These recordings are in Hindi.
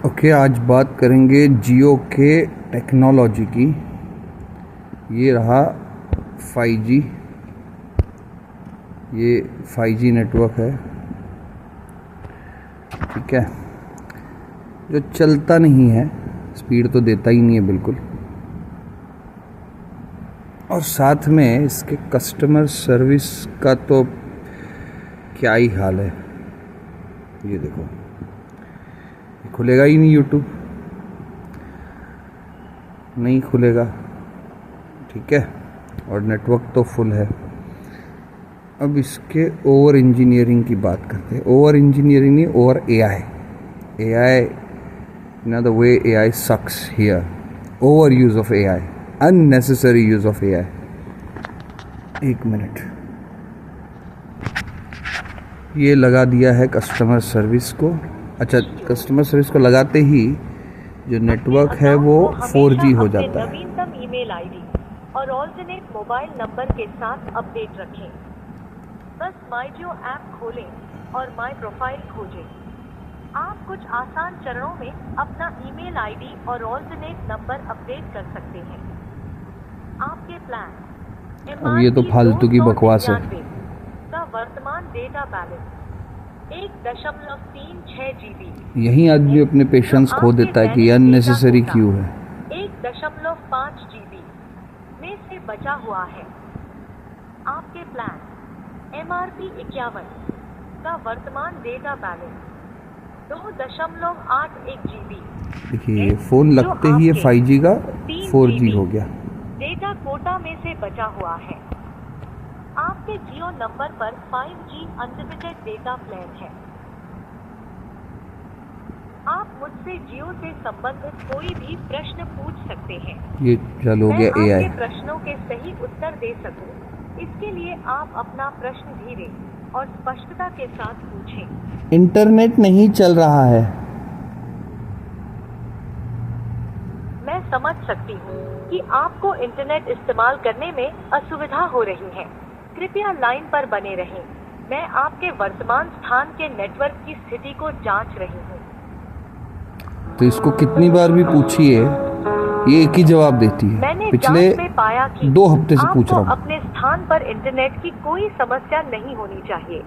ओके, आज बात करेंगे जियो के टेक्नोलॉजी की। ये रहा 5G। ये 5G नेटवर्क है, ठीक है, जो चलता नहीं है, स्पीड तो देता ही नहीं है बिल्कुल। और साथ में इसके कस्टमर सर्विस का तो क्या ही हाल है। ये देखो, खुलेगा ही नहीं, यूट्यूब नहीं खुलेगा, ठीक है। और नेटवर्क तो फुल है। अब इसके ओवर इंजीनियरिंग की बात करते हैं। ओवर इंजीनियरिंग नहीं, over AI in the way AI sucks here. Over use of AI, unnecessary use of AI. एक मिनट, ये लगा दिया है कस्टमर सर्विस को। अच्छा, कस्टमर सर्विस को लगाते ही जो नेटवर्क है वो 4G हो जाता है। नवीनतम ईमेल आईडी और ऑल्टरनेट मोबाइल नंबर के साथ अपडेट रखें। बस माई जियो ऐप खोलें और माई प्रोफाइल खोजें। आप कुछ आसान चरणों में अपना ईमेल आईडी और ऑल्टरनेट नंबर अपडेट कर सकते हैं। आपके प्लान अब ये तो फालतू की बकवास है। का वर्तमान डेटा बैलेंस 1.36 GB। यही आदमी अपने पेशेंस खो देता है कि ये अननेसेसरी क्यों है। 1.5 GB में से बचा हुआ है। आपके प्लान MRP 51 का वर्तमान डेटा बैलेंस 2.81 GB। देखिए, फोन लगते ही ये 5G का 4G हो गया। डेटा कोटा में से बचा हुआ है। आपके जियो नंबर पर 5G अनलिमिटेड डेटा प्लान है। आप मुझसे जियो से संबंधित कोई भी प्रश्न पूछ सकते हैं। ये चालू हो गया एआई। आपके प्रश्नों के सही उत्तर दे सकूं, इसके लिए आप अपना प्रश्न धीरे और स्पष्टता के साथ पूछें। इंटरनेट नहीं चल रहा है। मैं समझ सकती हूँ कि आपको इंटरनेट इस्तेमाल करने में असुविधा हो रही है। कृपया लाइन पर बने रहें। मैं आपके वर्तमान स्थान के नेटवर्क की स्थिति को जांच रही हूँ। तो इसको कितनी बार भी पूछिए, ये एक ही जवाब देती है। मैंने पिछले जांच में पाया कि 2 हफ्ते से पूछ रहा हूँ। अपने स्थान पर इंटरनेट की कोई समस्या नहीं होनी चाहिए।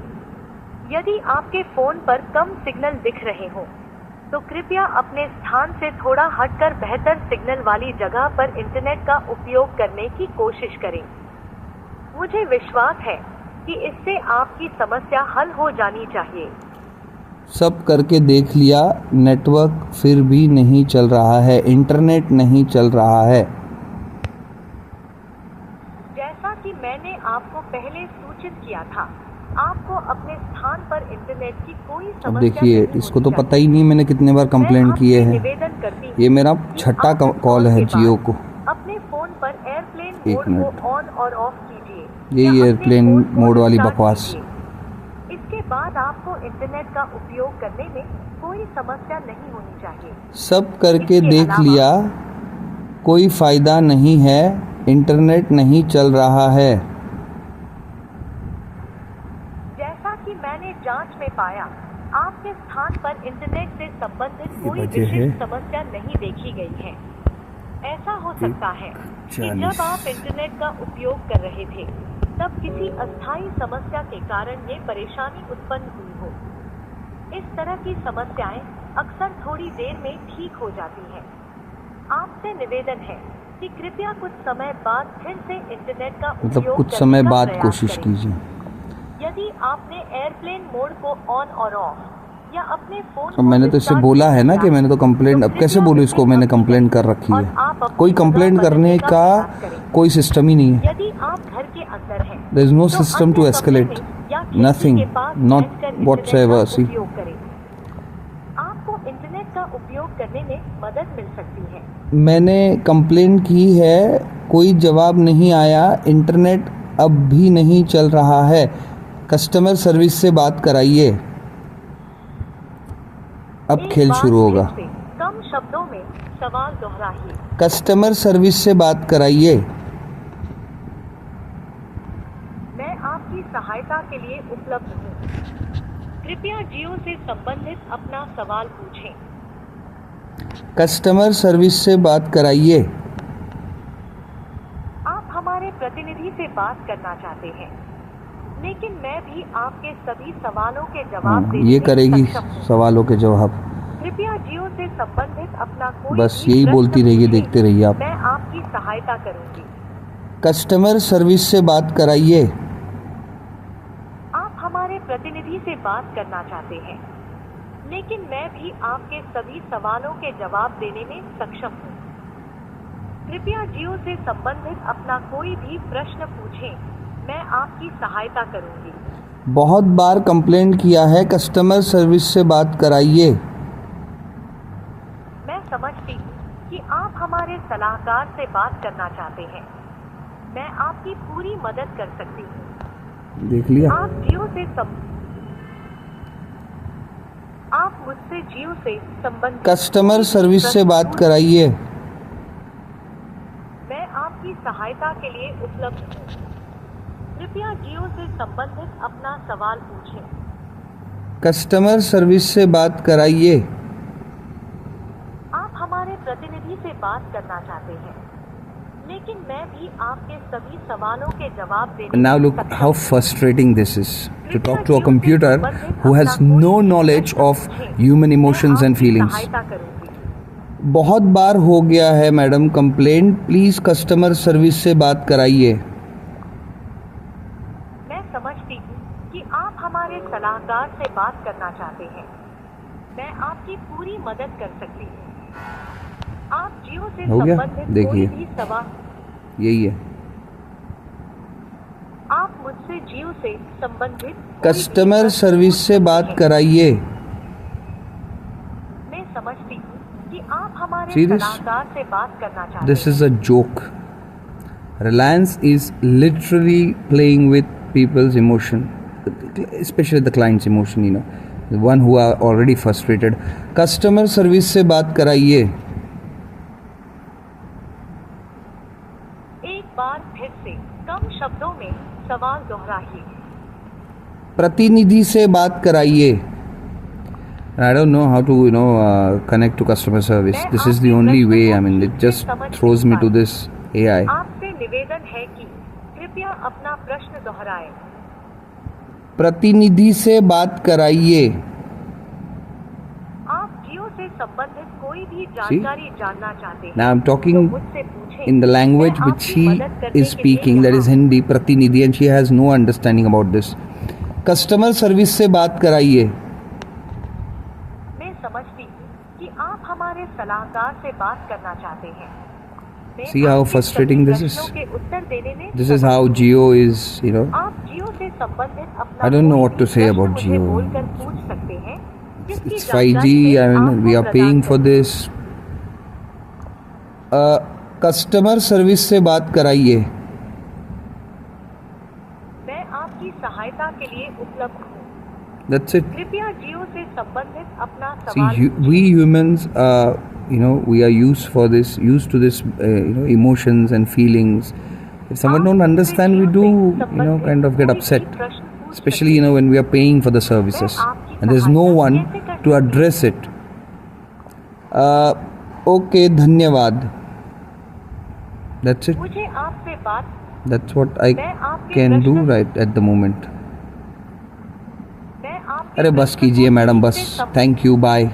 यदि आपके फोन पर कम सिग्नल दिख रहे हो, तो कृपया अपने स्थान से थोड़ा हटकर बेहतर सिग्नल वाली जगह पर इंटरनेट का उपयोग करने की कोशिश करें। मुझे विश्वास है कि इससे आपकी समस्या हल हो जानी चाहिए। सब करके देख लिया, नेटवर्क फिर भी नहीं चल रहा है, इंटरनेट नहीं चल रहा है। जैसा कि मैंने आपको पहले सूचित किया था, आपको अपने स्थान पर इंटरनेट की कोई समस्या अब देखिए, नहीं इसको तो होनी पता ही नहीं मैंने कितने बार कंप्लेंट किए हैं। निवेदन करती हूँ ये मेरा छठा कॉल है जियो को। अपने फोन पर एयरप्लेन एक मोड को ऑन और ऑफ कीजिए। यही एयरप्लेन मोड वाली बकवास। इसके बाद आपको इंटरनेट का उपयोग करने में कोई समस्या नहीं होनी चाहिए। सब करके देख लिया, कोई फायदा नहीं है, इंटरनेट नहीं चल रहा है। जैसा कि मैंने जांच में पाया, आपके स्थान पर इंटरनेट से संबंधित कोई वजह है विशिष्ट समस्या नहीं देखी गई है। ऐसा हो सकता है कि जब आप इंटरनेट का उपयोग कर रहे थे, तब किसी अस्थायी समस्या के कारण ये परेशानी उत्पन्न हुई हो। इस तरह की समस्याएं अक्सर थोड़ी देर में ठीक हो जाती हैं। आपसे निवेदन है कि कृपया कुछ समय बाद फिर से इंटरनेट का उपयोग कुछ समय बाद कोशिश कीजिए। यदि आपने एयरप्लेन मोड को ऑन और ऑफ या अपने फोन, अब मैंने तो इससे बोला है ना कि मैंने तो कंप्लेंट, अब कैसे बोलूँ इसको, मैंने कंप्लेंट कर रखी है। कोई कंप्लेंट करने का कोई सिस्टम ही नहीं है। यदि आप घर के अंदर हैं, there is no system to escalate, nothing, not whatsoever. See, आपको इंटरनेट का उपयोग करने में मदद मिल सकती है। मैंने कंप्लेंट की है, कोई जवाब नहीं आया, इंटरनेट अब भी नहीं चल रहा है। कस्टमर सर्विस से बात कराइए। अब खेल शुरू होगा। कम शब्दों में सवाल दोहराइए। कस्टमर सर्विस से बात कराइए। मैं आपकी सहायता के लिए उपलब्ध हूँ। कृपया जियो से संबंधित अपना सवाल पूछें। कस्टमर सर्विस से बात कराइए। आप हमारे प्रतिनिधि से बात करना चाहते हैं, लेकिन मैं भी आपके सभी सवालों के जवाब देने ये में करेगी सक्षम हूँ। सवालों के जवाब। कृपया जियो से संबंधित अपना कोई बस भी यही प्रश्न बोलती रहिए, पूछें, देखते रहिए आप। मैं आपकी सहायता करूंगी। कस्टमर सर्विस से बात कराइए। आप हमारे प्रतिनिधि से बात करना चाहते हैं, लेकिन मैं भी आपके सभी सवालों के जवाब देने में सक्षम हूँ। कृपया जियो से संबंधित अपना कोई भी प्रश्न पूछें, मैं आपकी सहायता करूंगी। बहुत बार कंप्लेंट किया है, कस्टमर सर्विस से बात कराइए। मैं समझती हूँ कि आप हमारे सलाहकार से बात करना चाहते हैं। मैं आपकी पूरी मदद कर सकती हूँ। देख लिया। आप मुझसे जियो से संबंधित कस्टमर सर्विस से बात कराइए। मैं आपकी सहायता के लिए उपलब्ध हूँ। कृपया जियो से संबंधित अपना सवाल पूछें। कस्टमर सर्विस से बात कराइए। आप हमारे प्रतिनिधि से बात करना चाहते हैं, लेकिन मैं भी आपके सभी सवालों के जवाब देने Now में look सक्षम how हूँ। frustrating this is to talk to a computer who has no knowledge of human emotions and feelings. सहायता करूंगी। बहुत बार हो गया है madam complaint, please customer service से बात कराइए। मैं समझती हूँ कि आप हमारे सलाहकार से बात करना चाहते हैं। मैं आपकी पूरी मदद कर सकती हूँ। आप जियो से हो गया? संबंधित देखिए। कोई भी सवाल यही है। आप मुझसे जियो से संबंधित कस्टमर सर्विस से बात कराइए। मैं समझती हूँ कि आप हमारे See this? सलाहकार से बात करना चाहते This हैं। is a joke. Reliance is literally playing with people's emotion, especially the client's emotion, you know, the one who are already frustrated. Customer service से बात कराइए। एक बार फिर से कम शब्दों में सवाल दोहराइए। प्रतिनिधि से बात कराइए। I don't know how to, connect to customer service. This is the only way. I mean, it just throws me to this AI. आपसे निवेदन है कि कृपया अपना प्रश्न दोहराएं। प्रतिनिधि से बात कराइए। आप जियो से संबंधित कोई भी जानकारी जानना चाहते हैं Now I'm talking तो मुझसे पूछें। in the language मैं which आपकी she मदद करने is के लिए speaking, that is यहाँ Hindi, Pratinidhi, and she has no understanding about this. Customer service से बात कराइए। मैं समझती हूँ कि आप हमारे सलाहकार से बात करना चाहते हैं। मैं See how आपके frustrating सभी this is? प्रश्नों के उत्तर देने में This is समर्थ how हूँ। Jio is, आप जियो से संबंधित अपना I don't know कोई what to भी say प्रश्न about मुझे Jio. बोलकर पूछ सकते हैं, जिसकी It's जानकारी 5G, मैं I mean, आपको we are प्रदान paying for करूंगी। this. कस्टमर सर्विस से बात कराइए। मैं आपकी सहायता के लिए उपलब्ध हूँ। That's it. कृपया जियो से संबंधित अपना See, सवाल we humans, we are used to this, emotions and feelings. If someone don't understand, we do, kind of get upset. Especially, when we are paying for the services and there's no one to address it. Okay, धन्यवाद. That's it. मुझे आपसे बात That's what I मैं आपके can do प्रश्न- right at the moment. मैं आपके अरे बस प्रश्न को कीजिए मैडम, ठीक बस। से सम- थैंक यू, बाय।